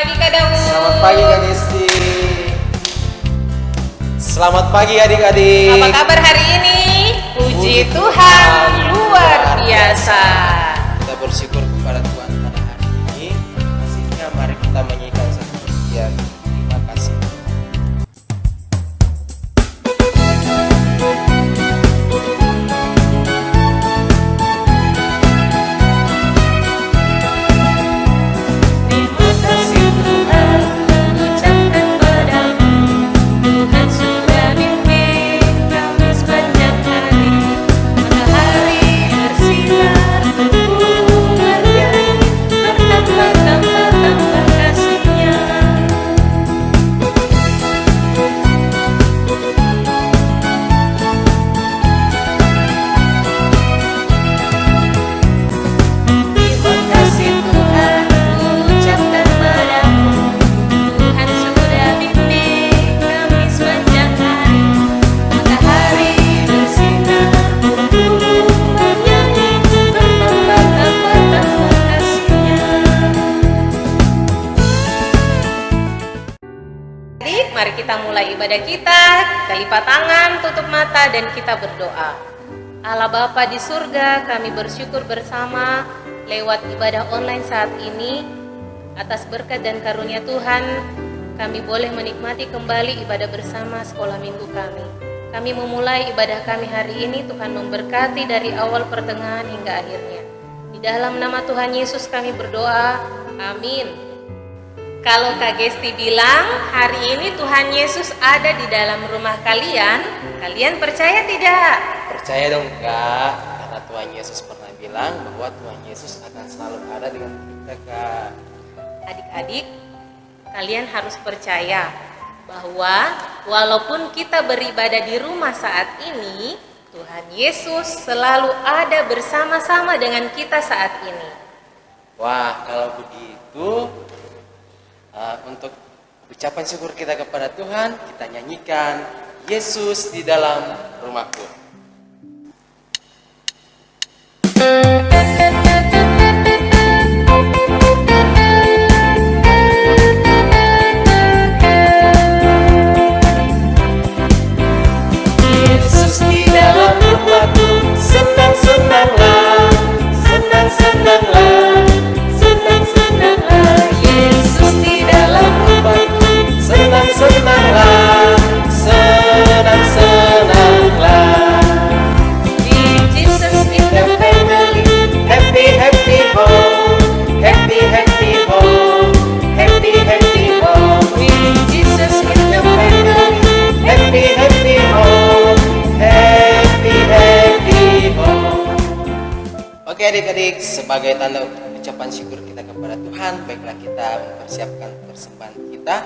pagi Kak Daud. Selamat pagi Kak Desti. Selamat pagi adik-adik. Apa kabar hari ini? Puji Tuhan, luar biasa. Kita bersyukur kepada Tuhan pada hari ini. Pastinya mari kita menyanyikan satu pujian. Terima kasih. Mari kita mulai ibadah kita lipat tangan, tutup mata, dan kita berdoa. Allah Bapa di surga, kami bersyukur bersama lewat ibadah online saat ini. Atas berkat dan karunia Tuhan, kami boleh menikmati kembali ibadah bersama sekolah minggu kami. Kami memulai ibadah kami hari ini, Tuhan memberkati dari awal pertengahan hingga akhirnya. Di dalam nama Tuhan Yesus kami berdoa, amin. Kalau Kak Gesti bilang hari ini Tuhan Yesus ada di dalam rumah kalian, kalian percaya tidak? Percaya dong Kak, karena Tuhan Yesus pernah bilang bahwa Tuhan Yesus akan selalu ada dengan kita Kak. Adik-adik, kalian harus percaya bahwa walaupun kita beribadah di rumah saat ini, Tuhan Yesus selalu ada bersama-sama dengan kita saat ini. Wah, kalau begitu untuk ucapan syukur kita kepada Tuhan, kita nyanyikan Yesus di dalam rumahku. Yesus di dalam rumahku, senang-senanglah, senang-senanglah, senang-senanglah. Yesus di dalam rumahku, senang-senanglah, senang-senanglah. With Jesus in the family, happy happy home, happy happy home, happy happy home. With Jesus in the family, happy happy home, happy happy home. Oke adik-adik, sebagai tanda ucapan syukur kita kepada Tuhan, baiklah kita mempersiapkan persembahan kita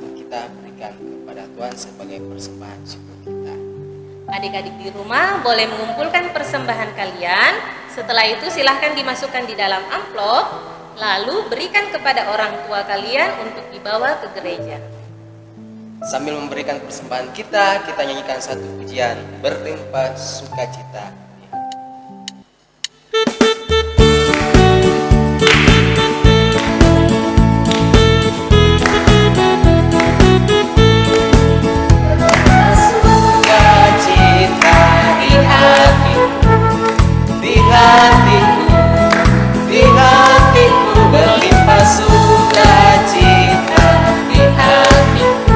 untuk kita berikan kepada Tuhan sebagai persembahan syukur kita. Adik-adik di rumah boleh mengumpulkan persembahan kalian. Setelah itu silahkan dimasukkan di dalam amplop, lalu berikan kepada orang tua kalian untuk dibawa ke gereja. Sambil memberikan persembahan kita nyanyikan satu pujian, berlimpah sukacita. Di hatiku berlimpah sukacita, di hatiku,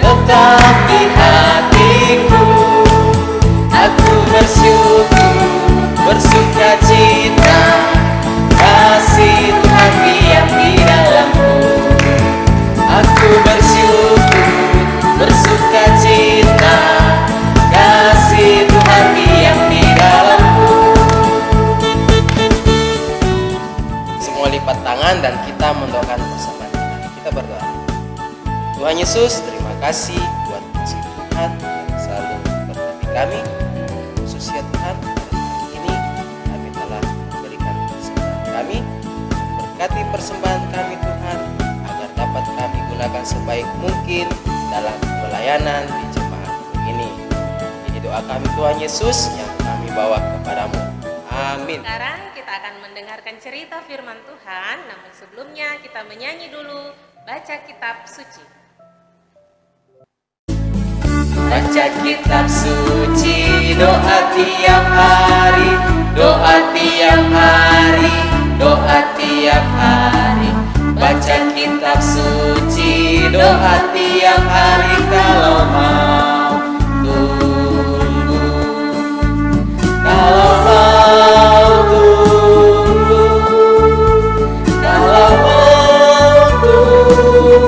tetap di hatiku. Aku bersyukur, bersukacita, kasih Tuhan diam di dalamku. Aku bersyukur, bersukacita, kasih Tuhan diam di dalamku. Lipat tangan dan kita mendoakan bersama kita berdoa. Tuhan Yesus, terima kasih buat kasih Tuhan yang selalu memberkati kami. Khususnya Tuhan, pada hari ini kami telah memberikan persembahan kami. Berkati persembahan kami Tuhan, agar dapat kami gunakan sebaik mungkin dalam pelayanan di jemaat ini. Ini doa kami Tuhan Yesus yang kami bawa kepadamu. Amin. Sekarang kita akan mendengarkan cerita firman Tuhan, namun sebelumnya kita menyanyi dulu baca kitab suci. Baca kitab suci, doa tiap hari, doa tiap hari, doa tiap hari. Baca kitab suci, doa tiap hari kalau mau tunggu. Kalau mau tunggu, kalau mau tunggu.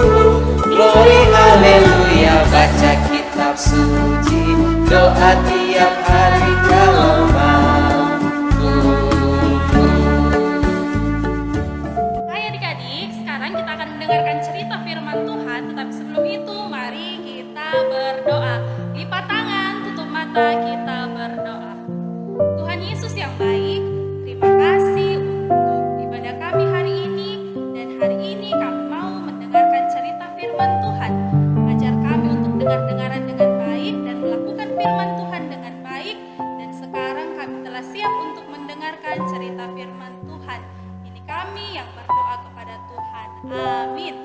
Glory haleluya, baca kitab suci, doa tiap hari kalau mau tunggu. Hai adik-adik, sekarang kita akan mendengarkan cerita firman Tuhan. Tetapi sebelum itu, mari kita berdoa. Lipat tangan, tutup mata, kita berdoa. Tuhan Yesus yang baik, terima kasih untuk ibadah kami hari ini. Dan hari ini kami mau mendengarkan cerita firman Tuhan. Ajar kami untuk dengar-dengaran dengan baik dan melakukan firman Tuhan dengan baik. Dan sekarang kami telah siap untuk mendengarkan cerita firman Tuhan. Ini kami yang berdoa kepada Tuhan. Amin.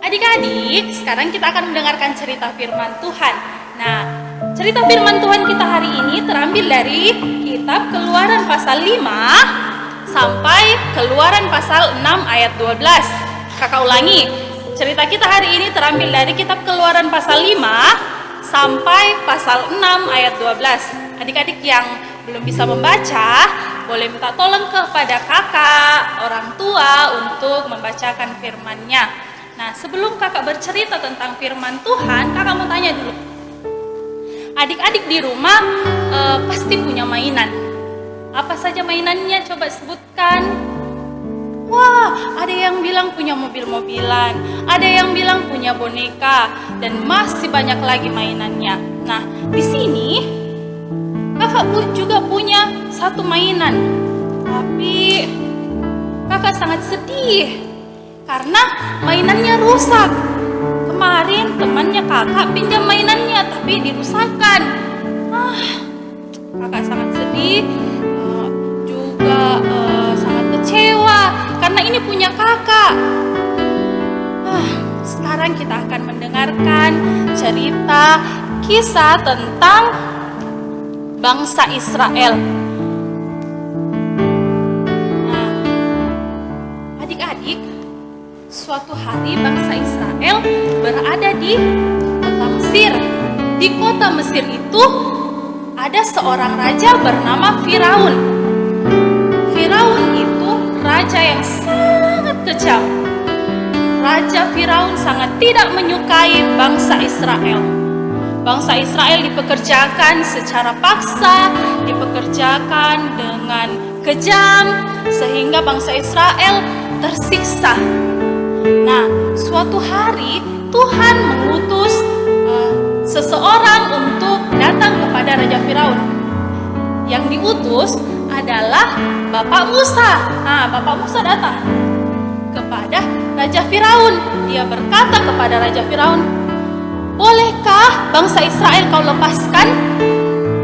Adik-adik, sekarang kita akan mendengarkan cerita firman Tuhan. Nah, cerita firman Tuhan kita hari ini terambil dari kitab Keluaran pasal 5 sampai Keluaran pasal 6 ayat 12. Kakak ulangi, cerita kita hari ini terambil dari kitab Keluaran pasal 5 sampai pasal 6 ayat 12. Adik-adik yang belum bisa membaca, boleh minta tolong kepada kakak, orang tua untuk membacakan firman-Nya. Nah, sebelum kakak bercerita tentang firman Tuhan, kakak mau tanya dulu. Adik-adik di rumah pasti punya mainan. Apa saja mainannya? Coba sebutkan. Wah, ada yang bilang punya mobil-mobilan, ada yang bilang punya boneka, dan masih banyak lagi mainannya. Nah, di sini kakak pun juga punya satu mainan, tapi kakak sangat sedih karena mainannya rusak. Kemarin temannya kakak pinjam mainannya, tapi dirusakkan. Kakak sangat sedih, juga sangat kecewa karena ini punya kakak. Sekarang kita akan mendengarkan cerita kisah tentang bangsa Israel. Nah, adik-adik, suatu hari bangsa Israel berada di kota Mesir. Di kota Mesir itu ada seorang raja bernama Firaun. Firaun itu raja yang sangat kejam. Raja Firaun sangat tidak menyukai bangsa Israel. Bangsa Israel dipekerjakan secara paksa, dipekerjakan dengan kejam, sehingga bangsa Israel tersiksa. Nah, suatu hari Tuhan mengutus seseorang untuk datang kepada Raja Firaun. Yang diutus adalah Bapak Musa. Nah, Bapak Musa datang kepada Raja Firaun. Dia berkata kepada Raja Firaun, "Bolehkah bangsa Israel kau lepaskan?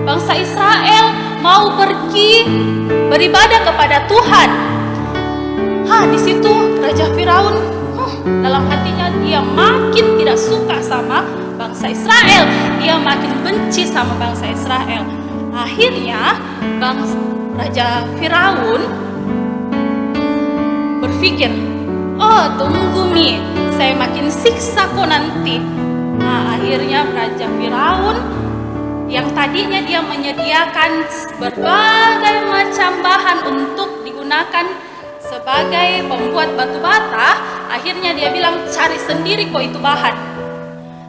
Bangsa Israel mau pergi beribadah kepada Tuhan." Di situ Raja Firaun dalam hatinya dia makin tidak suka sama bangsa Israel. Dia makin benci sama bangsa Israel. Akhirnya Raja Firaun berpikir, "Oh, tunggu Mi, saya makin siksa kok nanti." Nah, akhirnya Raja Firaun yang tadinya dia menyediakan berbagai macam bahan untuk digunakan sebagai pembuat batu bata, akhirnya dia bilang, "Cari sendiri kok itu bahan."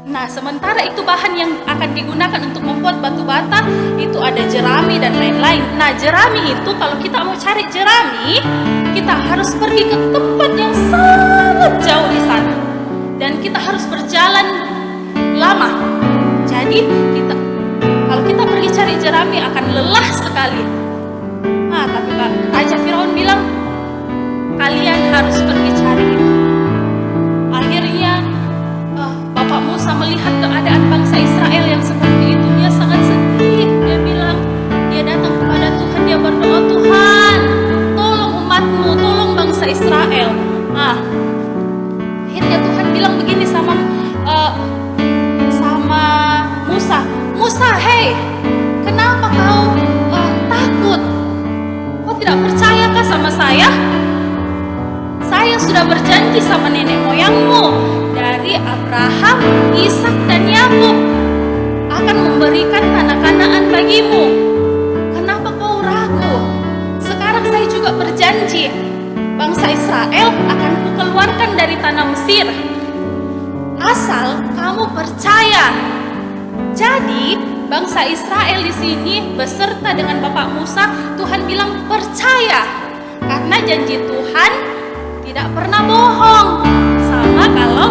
Nah, sementara itu bahan yang akan digunakan untuk membuat batu bata itu ada jerami dan lain-lain. Nah, jerami itu kalau kita mau cari jerami, kita harus pergi ke tempat yang sangat jauh di sana. Dan kita harus berjalan lama. Jadi kalau kita pergi cari jerami akan lelah sekali. Nah, tapi Raja Firaun bilang, "Kalian harus pergi cari itu." Akhirnya Bapak Musa melihat keadaan bangsa Israel yang seperti itu. Dia sangat sedih. Dia bilang, dia datang kepada Tuhan, dia Akhirnya Tuhan bilang begini sama Musa, Musa, hei, kenapa kau takut? Kau tidak percayakah sama saya? Saya sudah berjanji sama nenek moyangmu dari Abraham, Ishak dan Yakub akan memberikan tanah Kanaan bagimu. Kenapa kau ragu? Sekarang saya juga berjanji, bangsa Israel akan kukeluarkan dari tanah Mesir. Asal kamu percaya. Jadi bangsa Israel di sini beserta dengan Bapak Musa, Tuhan bilang percaya, karena janji Tuhan tidak pernah bohong. Sama kalau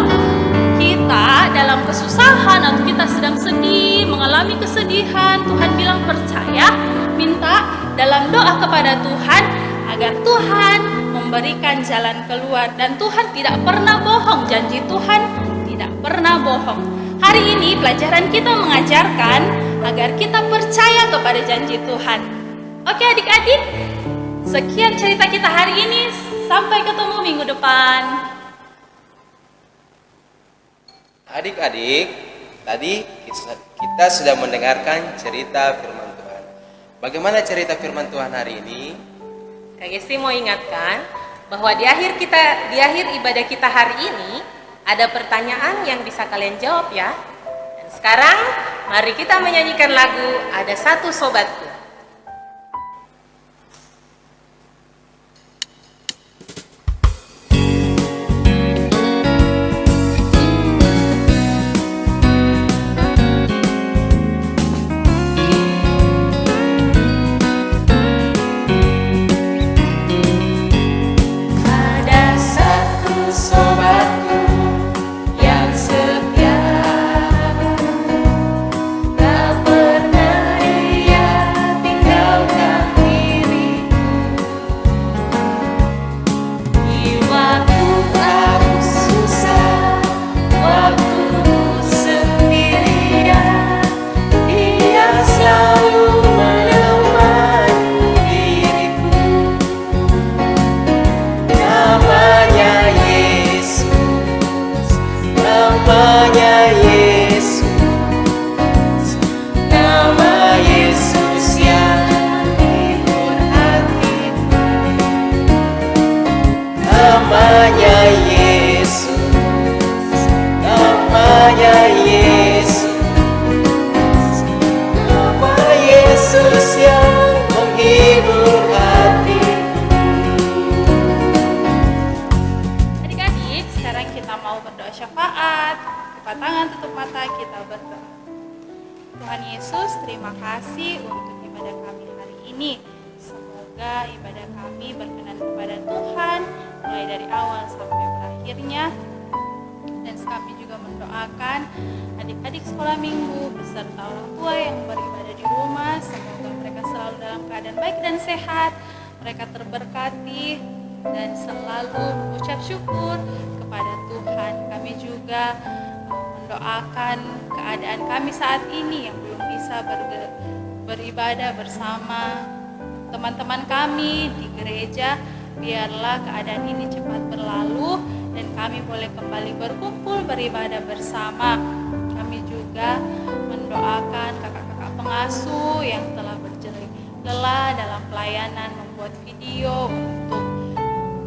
kita dalam kesusahan atau kita sedang sedih, mengalami kesedihan, Tuhan bilang percaya, minta dalam doa kepada Tuhan agar Tuhan memberikan jalan keluar. Dan Tuhan tidak pernah bohong, janji Tuhan tidak pernah bohong. Hari ini pelajaran kita mengajarkan agar kita percaya kepada janji Tuhan. Oke adik-adik, sekian cerita kita hari ini. Sampai ketemu minggu depan. Adik-adik, tadi kita sudah mendengarkan cerita firman Tuhan. Bagaimana cerita firman Tuhan hari ini? Kak Gesti mau ingatkan bahwa di akhir ibadah kita hari ini ada pertanyaan yang bisa kalian jawab ya. Dan sekarang mari kita menyanyikan lagu Ada Satu Sobatku. Tuhan Yesus, terima kasih untuk ibadah kami hari ini. Semoga ibadah kami berkenan kepada Tuhan mulai dari awal sampai berakhirnya. Dan kami juga mendoakan adik-adik sekolah minggu beserta orang tua yang beribadah di rumah. Semoga mereka selalu dalam keadaan baik dan sehat, mereka terberkati dan selalu mengucap syukur kepada Tuhan. Kami juga mendoakan keadaan kami saat ini yang belum bisa beribadah bersama teman-teman kami di gereja. Biarlah keadaan ini cepat berlalu dan kami boleh kembali berkumpul beribadah bersama. Kami juga mendoakan kakak-kakak pengasuh yang telah berjerih lelah dalam pelayanan membuat video untuk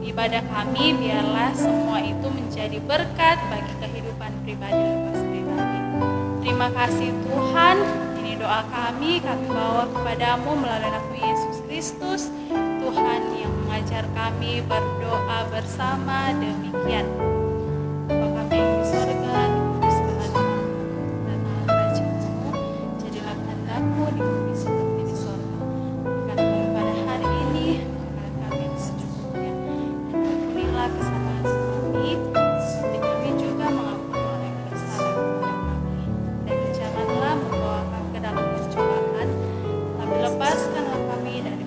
ibadah kami. Biarlah semua itu menjadi berkat bagi kehidupan pribadi lepas pribadi. Terima kasih Tuhan, ini doa kami bawa kepadamu melalui nama Yesus Kristus, Tuhan yang mengajar kami berdoa bersama demikian. Bapa kami yang di surga, dikuduskanlah namamu, datanglah kerajaanmu, jadilah kehendakmu di bumi seperti di surga. Berikan kami pada hari ini makanan kami yang secukupnya, dan ampunilah kesalahan kami, seperti kami juga mengampuni orang yang bersalah kepada kami. Dan janganlah membawa kami ke dalam pencobaan, tapi lepaskanlah kami dari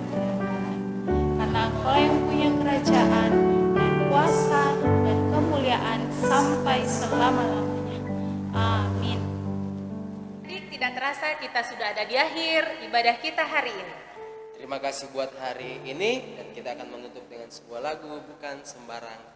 karena Engkau yang punya kerajaan dan kuasa dan kemuliaan sampai selama-lamanya. Amin. Tidak terasa kita sudah ada di akhir ibadah kita hari ini. Terima kasih buat hari ini dan kita akan menutup dengan sebuah lagu Bukan Sembarang